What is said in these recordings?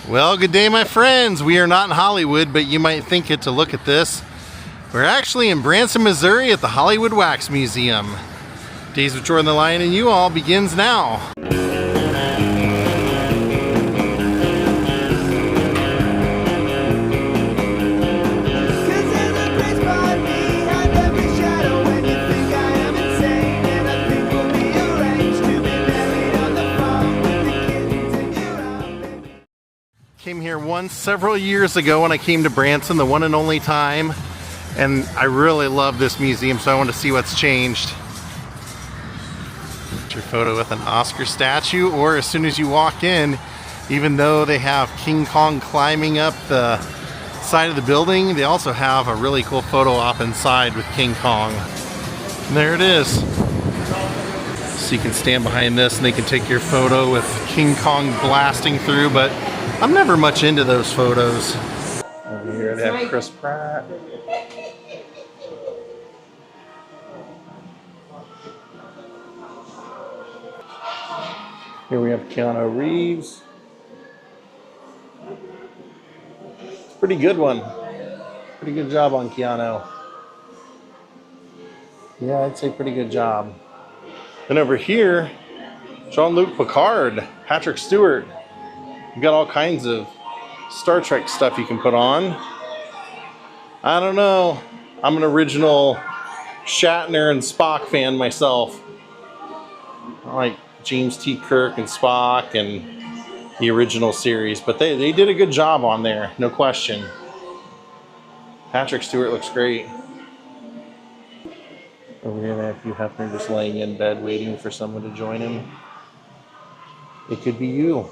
Well, good day, my friends. We are not in Hollywood, but you might think it to look at this. We're actually in Branson, Missouri at the Hollywood Wax Museum. Daze with Jordan the Lion and you all begins now. Came here once several years ago when I came to Branson, the one and only time, and I really love this museum, so I want to see what's changed. Get your photo with an Oscar statue, or as soon as you walk in, even though they have King Kong climbing up the side of the building, they also have a really cool photo op inside with King Kong. And there it is. So you can stand behind this and they can take your photo with King Kong blasting through, but I'm never much into those photos. Over here they have Chris Pratt. Here we have Keanu Reeves. It's a pretty good one. Pretty good job on Keanu. Yeah, I'd say pretty good job. And over here, Jean-Luc Picard, Patrick Stewart. You've got all kinds of Star Trek stuff you can put on. I don't know. I'm an original Shatner and Spock fan myself. I like James T. Kirk and Spock and the original series, but they did a good job on there, no question. Patrick Stewart looks great. Over here they have Hugh Hefner just laying in bed waiting for someone to join him. It could be you.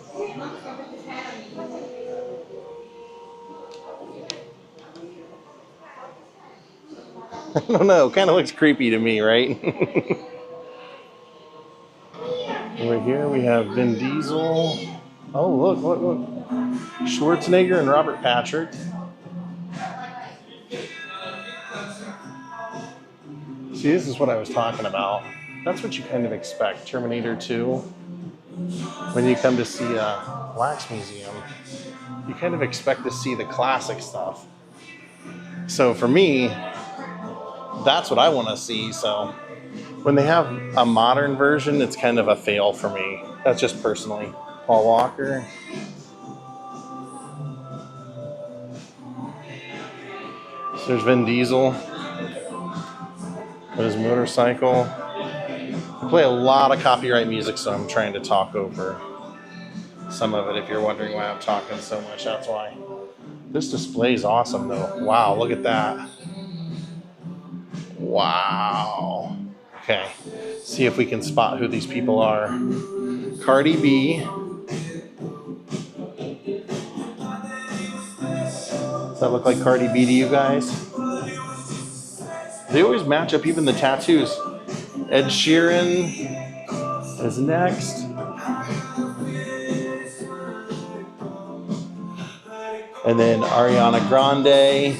I don't know, kind of looks creepy to me, right? Over here we have Vin Diesel. Oh, look. Schwarzenegger and Robert Patrick. See, this is what I was talking about. That's what you kind of expect, Terminator 2. When you come to see a wax museum, you kind of expect to see the classic stuff. So for me, that's what I want to see. So when they have a modern version, it's kind of a fail for me. That's just personally. Paul Walker. So there's Vin Diesel with his motorcycle. I play a lot of copyright music, so I'm trying to talk over some of it. If you're wondering why I'm talking so much, that's why. This display is awesome though. Wow, look at that. Wow. Okay, see if we can spot who these people are. Cardi B. Does that look like Cardi B to you guys? They always match up, even the tattoos. Ed Sheeran is next. And then Ariana Grande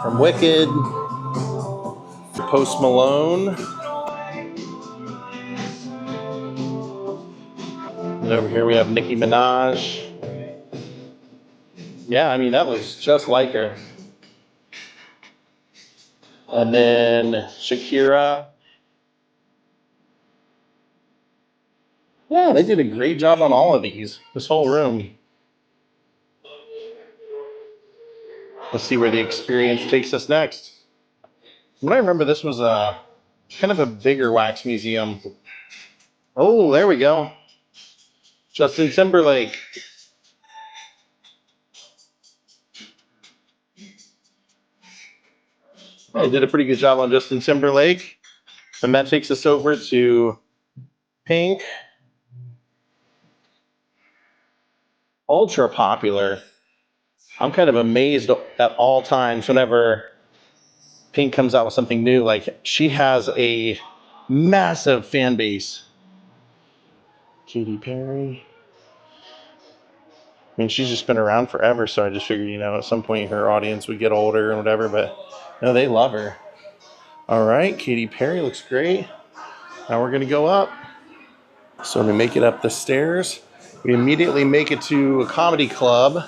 from Wicked. Post Malone. And over here we have Nicki Minaj. Yeah, I mean, that looks just like her. And then Shakira. Yeah, they did a great job on all of these. This whole room. Let's see where the experience takes us next. When I remember, this was a kind of a bigger wax museum. Oh, there we go. Justin Timberlake. They did a pretty good job on Justin Timberlake. And that takes us over to Pink. Ultra popular. I'm kind of amazed at all times whenever Pink comes out with something new. Like, she has a massive fan base. Katy Perry. I mean, she's just been around forever, so I just figured, at some point her audience would get older and whatever, but no, they love her. All right, Katy Perry looks great. Now we're going to go up. So we make it up the stairs. We immediately make it to a comedy club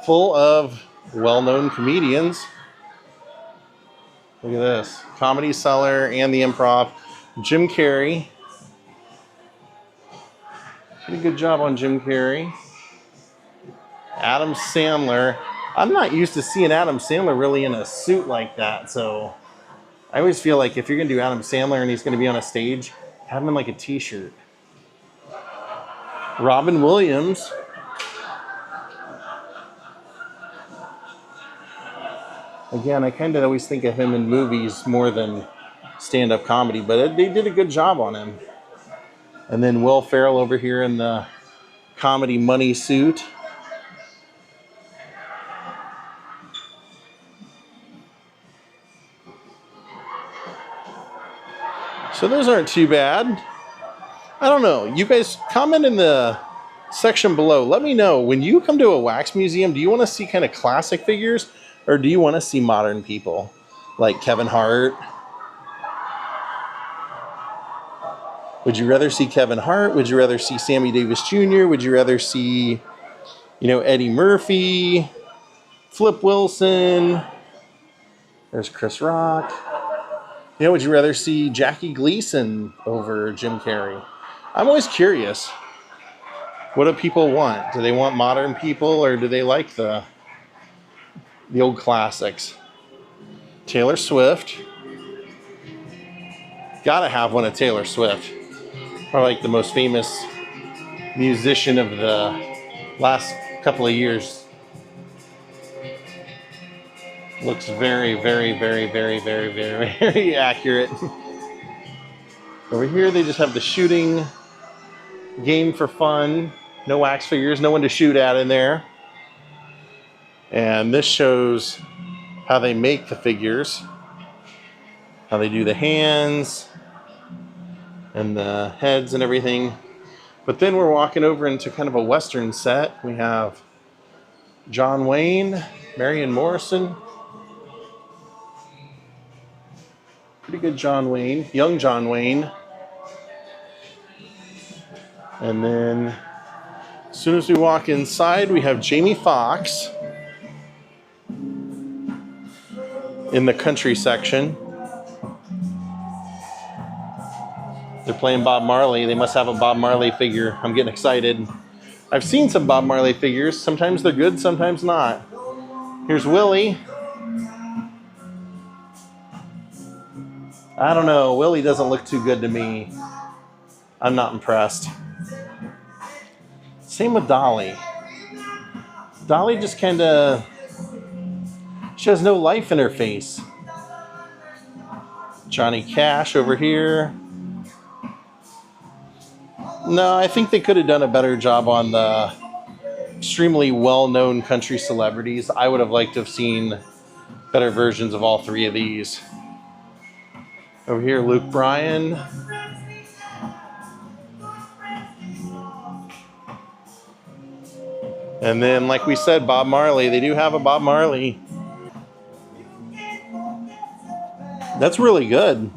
full of well-known comedians. Look at this. Comedy Cellar and the Improv. Jim Carrey. Pretty good job on Jim Carrey. Adam Sandler. I'm not used to seeing Adam Sandler really in a suit like that, so I always feel like if you're going to do Adam Sandler and he's going to be on a stage, have him in like a t-shirt. Robin Williams. Again, I kind of always think of him in movies more than stand-up comedy, but they did a good job on him. And then Will Ferrell over here in the comedy money suit. So those aren't too bad. I don't know. You guys comment in the section below. Let me know, when you come to a wax museum, do you want to see kind of classic figures or do you want to see modern people like Kevin Hart? Would you rather see Kevin Hart? Would you rather see Sammy Davis Jr.? Would you rather see, Eddie Murphy, Flip Wilson? There's Chris Rock. Would you rather see Jackie Gleason over Jim Carrey? I'm always curious. What do people want? Do they want modern people or do they like the old classics? Taylor Swift. Gotta have one of Taylor Swift. Probably like the most famous musician of the last couple of years. Looks very, very, very, very, very, very, very accurate. Over here, they just have the shooting game for fun. No wax figures, no one to shoot at in there. And this shows how they make the figures. How they do the hands and the heads and everything. But then we're walking over into kind of a Western set. We have John Wayne, Marion Morrison. Pretty good John Wayne, young John Wayne. And then as soon as we walk inside, we have Jamie Foxx in the country section. They're playing Bob Marley. They must have a Bob Marley figure. I'm getting excited. I've seen some Bob Marley figures. Sometimes they're good, sometimes not. Here's Willie. I don't know. Willie doesn't look too good to me. I'm not impressed. Same with Dolly. Dolly just kind of... she has no life in her face. Johnny Cash over here. No, I think they could have done a better job on the extremely well-known country celebrities. I would have liked to have seen better versions of all three of these. Over here, Luke Bryan. And then, like we said, Bob Marley. They do have a Bob Marley. That's really good.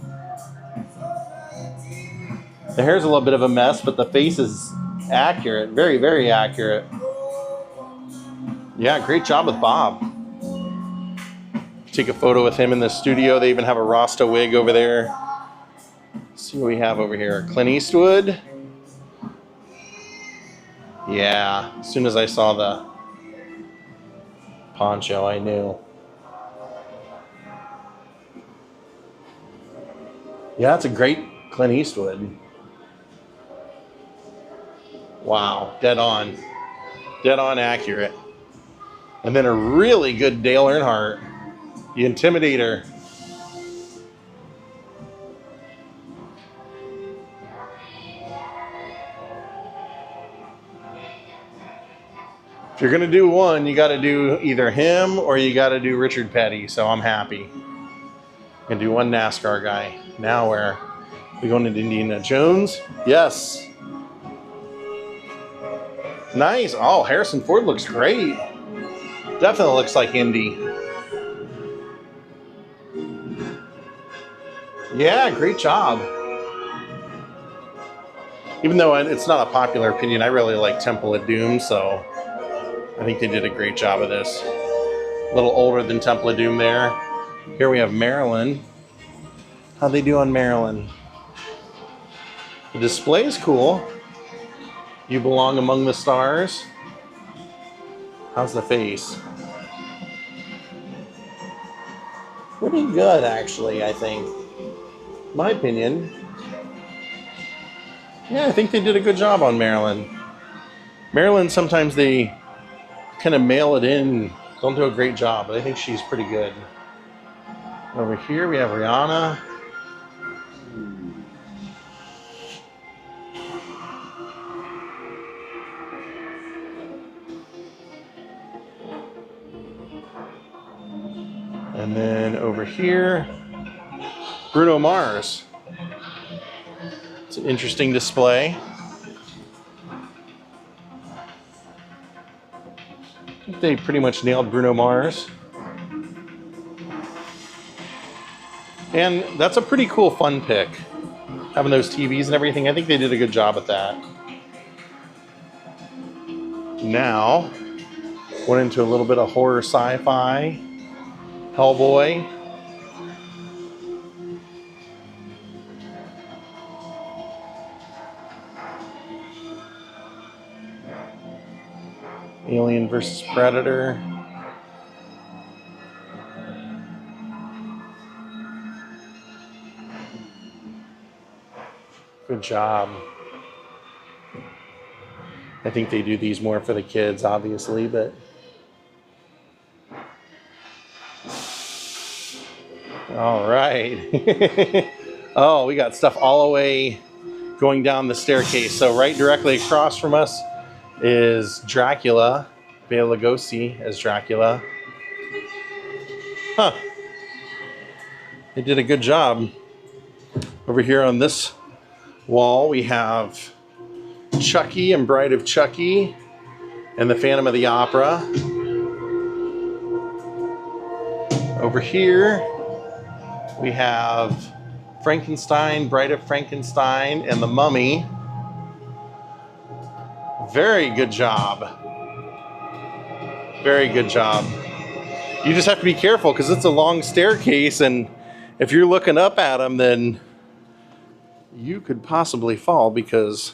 The hair's a little bit of a mess, but the face is accurate. Very, very accurate. Yeah, great job with Bob. Take a photo with him in the studio. They even have a Rasta wig over there. Let's see what we have over here. Clint Eastwood. Yeah, as soon as I saw the poncho, I knew. Yeah, it's a great Clint Eastwood. Wow, dead on. Dead on accurate. And then a really good Dale Earnhardt. The Intimidator. If you're going to do one, you got to do either him or you got to do Richard Petty. So I'm happy. And do one NASCAR guy. Now where? We going into Indiana Jones? Yes. Nice. Oh, Harrison Ford looks great. Definitely looks like Indy. Yeah, great job. Even though it's not a popular opinion, I really like Temple of Doom, so I think they did a great job of this. A little older than Temple of Doom there. Here we have Marilyn. How'd they do on Marilyn? The display is cool. You belong among the stars. How's the face? Pretty good, actually, I think. My opinion. Yeah, I think they did a good job on Marilyn. Marilyn, sometimes they kind of mail it in, don't do a great job, but I think she's pretty good. Over here we have Rihanna. And then over here, Bruno Mars. It's an interesting display. I think they pretty much nailed Bruno Mars. And that's a pretty cool fun pick. Having those TVs and everything, I think they did a good job at that. Now, went into a little bit of horror sci-fi. Hellboy. Alien versus Predator. Good job. I think they do these more for the kids, obviously, but all right. Oh, we got stuff all the way going down the staircase. So right directly across from us is Dracula, Bela Lugosi as Dracula. Huh. They did a good job. Over here on this wall, we have Chucky and Bride of Chucky and the Phantom of the Opera. Over here, we have Frankenstein, Bride of Frankenstein, and the Mummy. Very good job. Very good job. You just have to be careful because it's a long staircase, and if you're looking up at them, then you could possibly fall because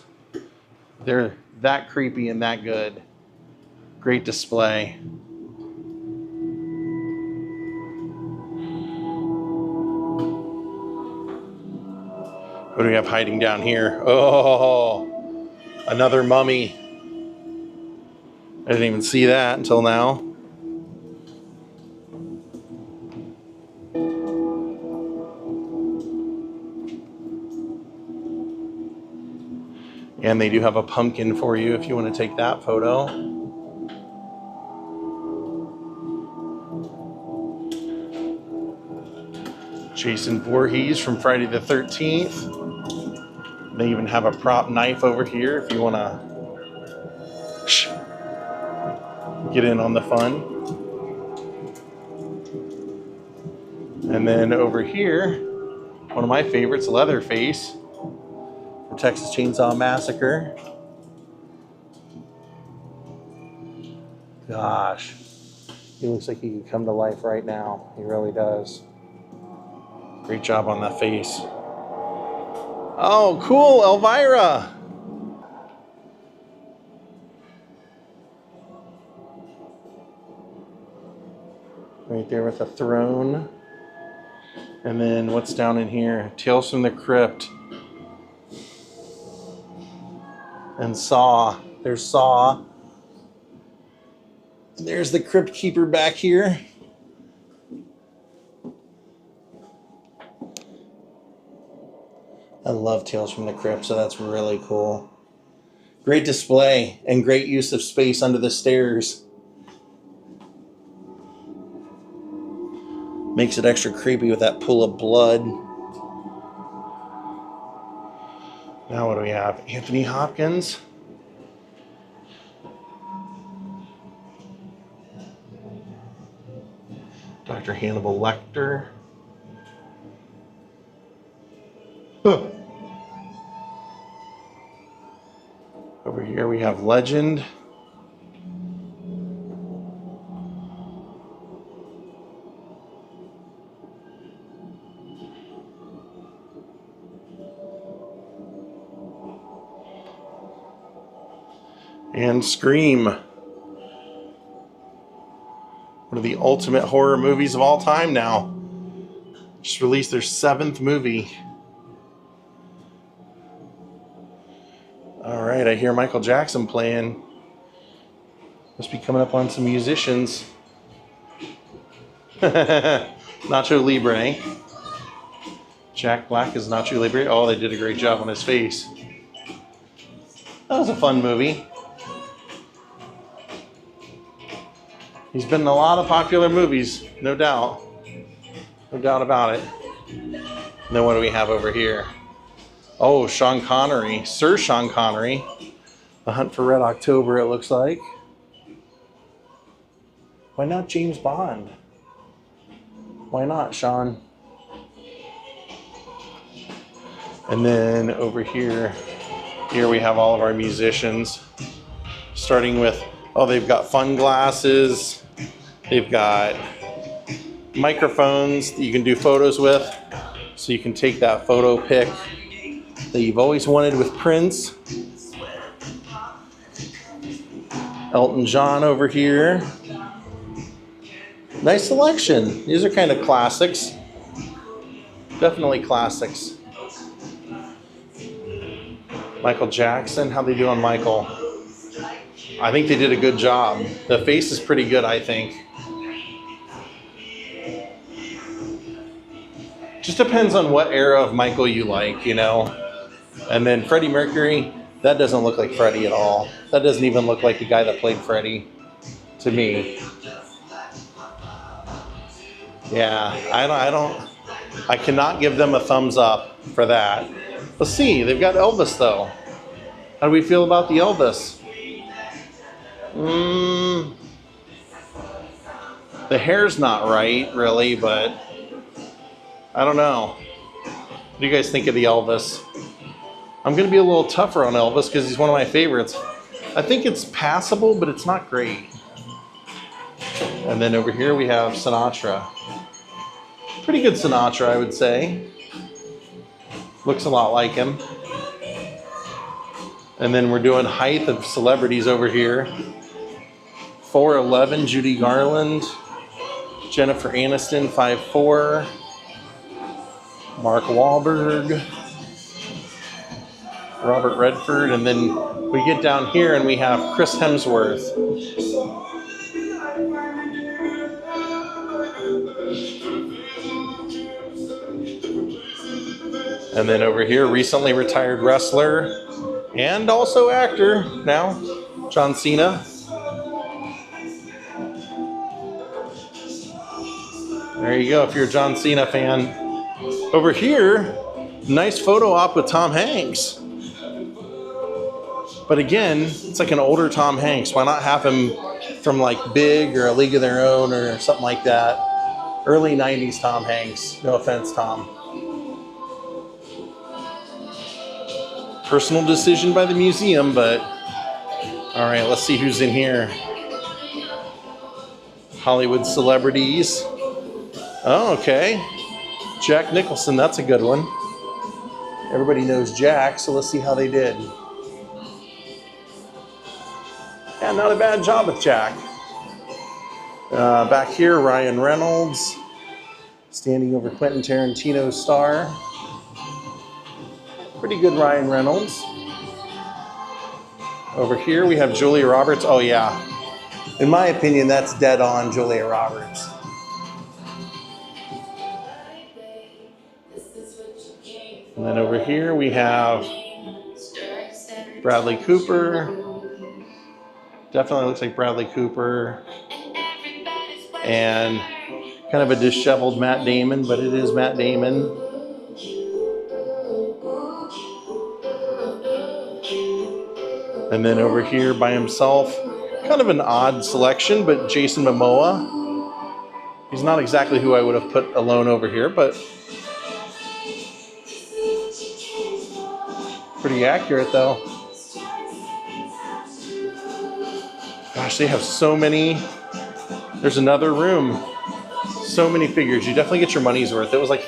they're that creepy and that good. Great display. What do we have hiding down here? Oh, another mummy. I didn't even see that until now. And they do have a pumpkin for you if you want to take that photo. Jason Voorhees from Friday the 13th. They even have a prop knife over here if you want to get in on the fun. And then over here, one of my favorites, Leatherface from Texas Chainsaw Massacre. Gosh, he looks like he could come to life right now. He really does. Great job on that face. Oh, cool, Elvira. Right there with a throne. And then what's down in here? Tales from the Crypt. And Saw. There's Saw. And there's the Crypt Keeper back here. I love Tales from the Crypt, so that's really cool. Great display and great use of space under the stairs. Makes it extra creepy with that pool of blood. Now what do we have? Anthony Hopkins. Dr. Hannibal Lecter. Huh. Over here we have Legend. And Scream. One of the ultimate horror movies of all time now. Just released their 7th movie. All right, I hear Michael Jackson playing. Must be coming up on some musicians. Nacho Libre. Jack Black is Nacho Libre. Oh, they did a great job on his face. That was a fun movie. He's been in a lot of popular movies, no doubt. No doubt about it. And then what do we have over here? Oh, Sean Connery. Sir Sean Connery. The Hunt for Red October, it looks like. Why not James Bond? Why not, Sean? And then over here we have all of our musicians. Starting with, oh, they've got fun glasses. They've got microphones that you can do photos with. So you can take that photo pic that you've always wanted with Prince. Elton John over here. Nice selection. These are kind of classics. Definitely classics. Michael Jackson. How'd they do on Michael? I think they did a good job. The face is pretty good, I think. Just depends on what era of Michael you like, you know. And then Freddie Mercury, that doesn't look like Freddie at all. That doesn't even look like the guy that played Freddie to me. Yeah, I cannot give them a thumbs up for that. Let's see, they've got Elvis though. How do we feel about the Elvis? The hair's not right, really, but I don't know. What do you guys think of the Elvis? I'm going to be a little tougher on Elvis because he's one of my favorites. I think it's passable, but it's not great. And then over here we have Sinatra. Pretty good Sinatra, I would say. Looks a lot like him. And then we're doing height of celebrities over here. 4'11", Judy Garland. Jennifer Aniston, 5'4". Mark Wahlberg. Robert Redford. And then we get down here and we have Chris Hemsworth. And then over here, recently retired wrestler and also actor now, John Cena. There you go, if you're a John Cena fan. Over here, nice photo op with Tom Hanks. But again, it's like an older Tom Hanks. Why not have him from like Big or A League of Their Own or something like that? Early 90s Tom Hanks. No offense, Tom. Personal decision by the museum, but all right, let's see who's in here. Hollywood celebrities. Oh, okay. Jack Nicholson, that's a good one. Everybody knows Jack, so let's see how they did. Yeah, not a bad job with Jack. Back here, Ryan Reynolds, standing over Quentin Tarantino's star. Pretty good Ryan Reynolds. Over here we have Julia Roberts. Oh yeah, in my opinion, that's dead on Julia Roberts. And then over here we have Bradley Cooper. Definitely looks like Bradley Cooper. And kind of a disheveled Matt Damon, but it is Matt Damon. And then over here by himself, kind of an odd selection, but Jason Momoa. He's not exactly who I would have put alone over here, but pretty accurate though. Gosh, they have so many. There's another room. So many figures. You definitely get your money's worth. It was like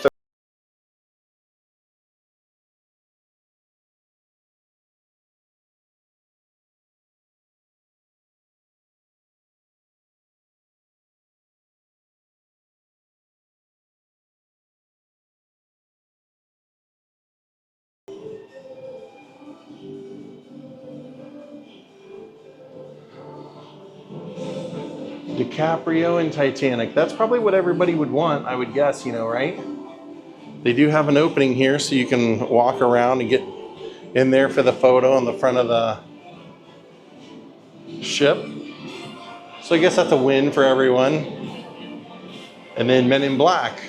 DiCaprio and Titanic. That's probably what everybody would want, I would guess, you know, right? They do have an opening here so you can walk around and get in there for the photo on the front of the ship. So I guess that's a win for everyone. And then Men in Black.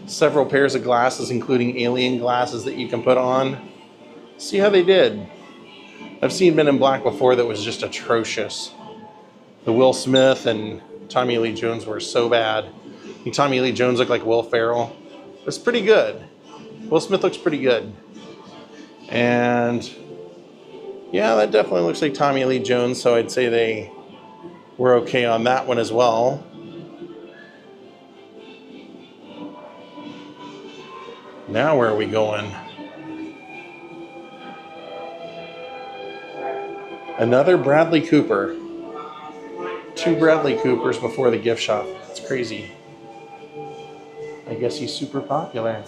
Several pairs of glasses, including alien glasses that you can put on. See how they did. I've seen Men in Black before that was just atrocious. The Will Smith and Tommy Lee Jones were so bad. I think Tommy Lee Jones looked like Will Ferrell. It's pretty good. Will Smith looks pretty good. And yeah, that definitely looks like Tommy Lee Jones, so I'd say they were okay on that one as well. Now where are we going? Another Bradley Cooper. 2 Bradley Coopers before the gift shop. That's crazy. I guess he's super popular.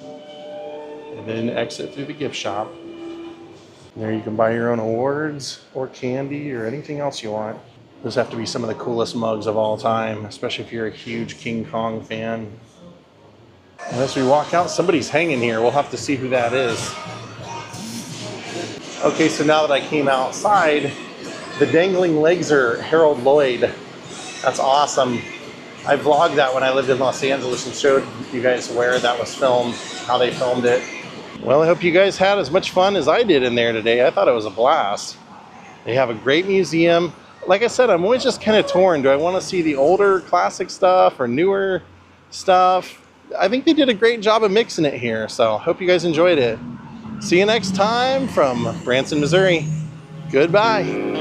And then exit through the gift shop. There you can buy your own awards or candy or anything else you want. Those have to be some of the coolest mugs of all time, especially if you're a huge King Kong fan. As we walk out, somebody's hanging here. We'll have to see who that is. Okay, so now that I came outside, the dangling legs are Harold Lloyd. That's awesome. I vlogged that when I lived in Los Angeles and showed you guys where that was filmed, how they filmed it. Well, I hope you guys had as much fun as I did in there today. I thought it was a blast. They have a great museum. Like I said, I'm always just kind of torn. Do I want to see the older classic stuff or newer stuff? I think they did a great job of mixing it here. So hope you guys enjoyed it. See you next time from Branson, Missouri. Goodbye.